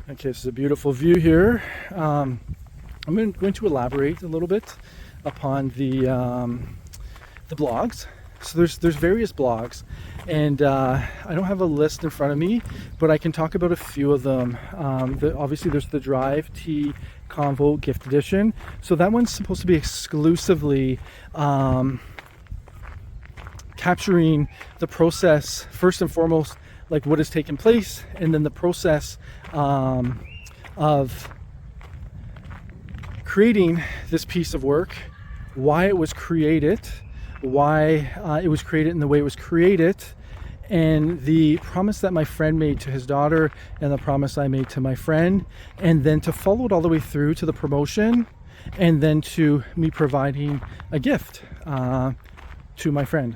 Okay, this is a beautiful view here. I'm going to elaborate a little bit upon the blogs. So there's various blogs, and I don't have a list in front of me, but I can talk about a few of them. Obviously, there's the Drive T Convo Gift Edition. So that one's supposed to be exclusively capturing the process first and foremost, like what has taken place, and then the process of creating this piece of work, why it was created, why it was created in the way it was created, and the promise that my friend made to his daughter and the promise I made to my friend, and then to follow it all the way through to the promotion, and then to me providing a gift to my friend.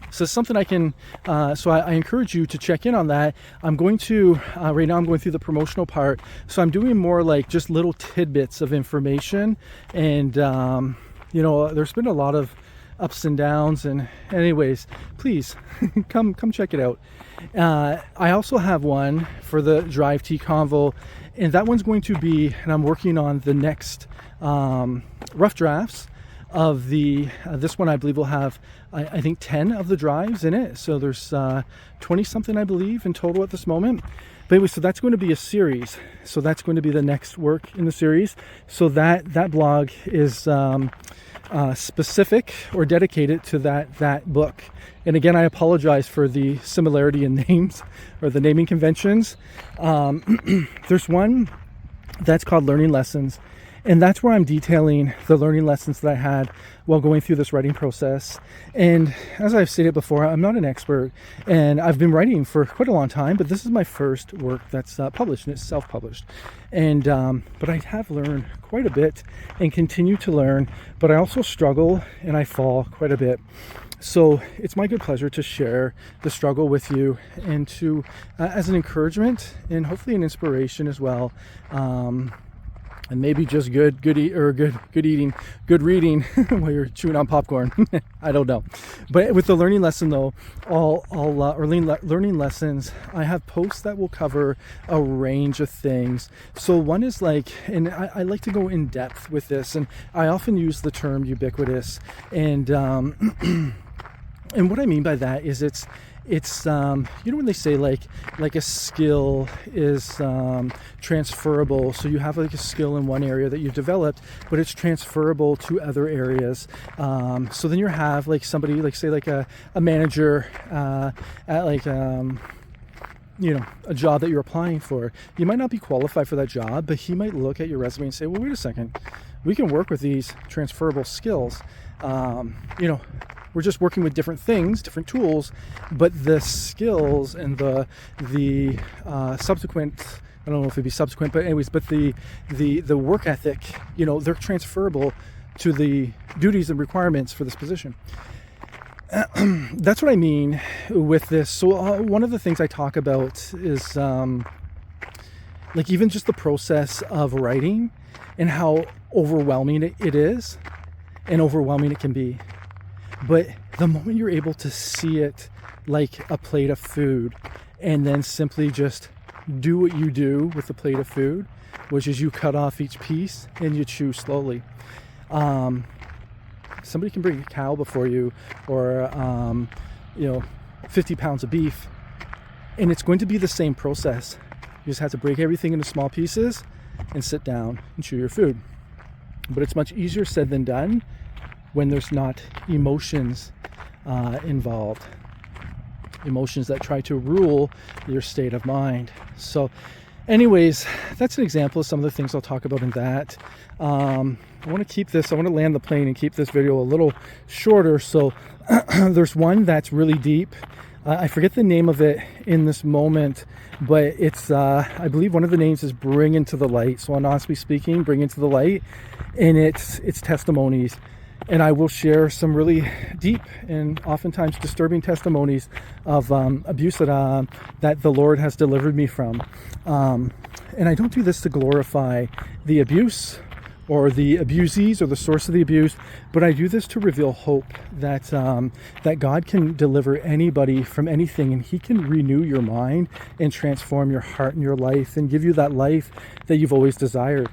So it's something I can, I encourage you to check in on that. I'm going to, right now I'm going through the promotional part. So I'm doing more like just little tidbits of information. And, there's been a lot of ups and downs. And anyways, please come check it out. I also have one for the Drive T Convo. And that one's going to be, and I'm working on the next rough drafts of the this one. I believe will have I think 10 of the drives in it, so there's 20 something I believe in total at this moment. But anyway, so that's going to be a series, so that's going to be the next work in the series. So that blog is specific or dedicated to that book. And again, I apologize for the similarity in names or the naming conventions. There's one that's called Learning Lessons. And that's where I'm detailing the learning lessons that I had while going through this writing process. And as I've stated before, I'm not an expert, and I've been writing for quite a long time, but this is my first work that's published, and it's self-published. And but I have learned quite a bit and continue to learn, but I also struggle and I fall quite a bit. So it's my good pleasure to share the struggle with you, and to as an encouragement and hopefully an inspiration as well. And maybe just good reading while you're chewing on popcorn. I don't know. But with the learning lesson though, learning lessons, I have posts that will cover a range of things. So one is like, and I like to go in depth with this, and I often use the term ubiquitous. And and what I mean by that is it's when they say like a skill is transferable. So you have like a skill in one area that you've developed, but it's transferable to other areas. So then you have like somebody, like say like a manager at like a job that you're applying for. You might not be qualified for that job, but he might look at your resume and say, well, wait a second, we can work with these transferable skills. We're just working with different things, different tools, but the skills and the subsequent, I don't know if it'd be subsequent, but anyways, but the work ethic, they're transferable to the duties and requirements for this position. That's what I mean with this. So one of the things I talk about is like even just the process of writing and how overwhelming it is and overwhelming it can be. But the moment you're able to see it like a plate of food, and then simply just do what you do with the plate of food, which is you cut off each piece and you chew slowly. Somebody can bring a cow before you, or 50 pounds of beef, and it's going to be the same process. You just have to break everything into small pieces and sit down and chew your food. But it's much easier said than done when there's not emotions involved, emotions that try to rule your state of mind. So anyways, that's an example of some of the things I'll talk about in that. I want to land the plane and keep this video a little shorter. So there's one that's really deep. I forget the name of it in this moment, but it's, I believe one of the names is Bring Into the Light. So on Honestly Speaking, Bring Into the Light, and it's testimonies. And I will share some really deep and oftentimes disturbing testimonies of abuse that the Lord has delivered me from. And I don't do this to glorify the abuse or the abusees or the source of the abuse, but I do this to reveal hope that that God can deliver anybody from anything, and He can renew your mind and transform your heart and your life and give you that life that you've always desired.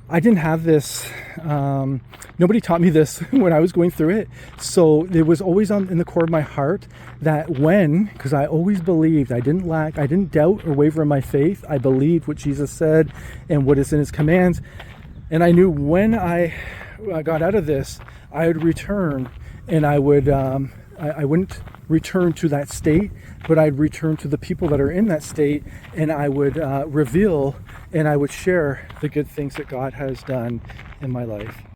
I didn't have this, nobody taught me this when I was going through it. So it was always in the core of my heart that because I always believed, I didn't doubt or waver in my faith. I believed what Jesus said and what is in His commands. And I knew when I got out of this, I would return, and I wouldn't return to that state, but I'd return to the people that are in that state, and I would reveal and I would share the good things that God has done in my life.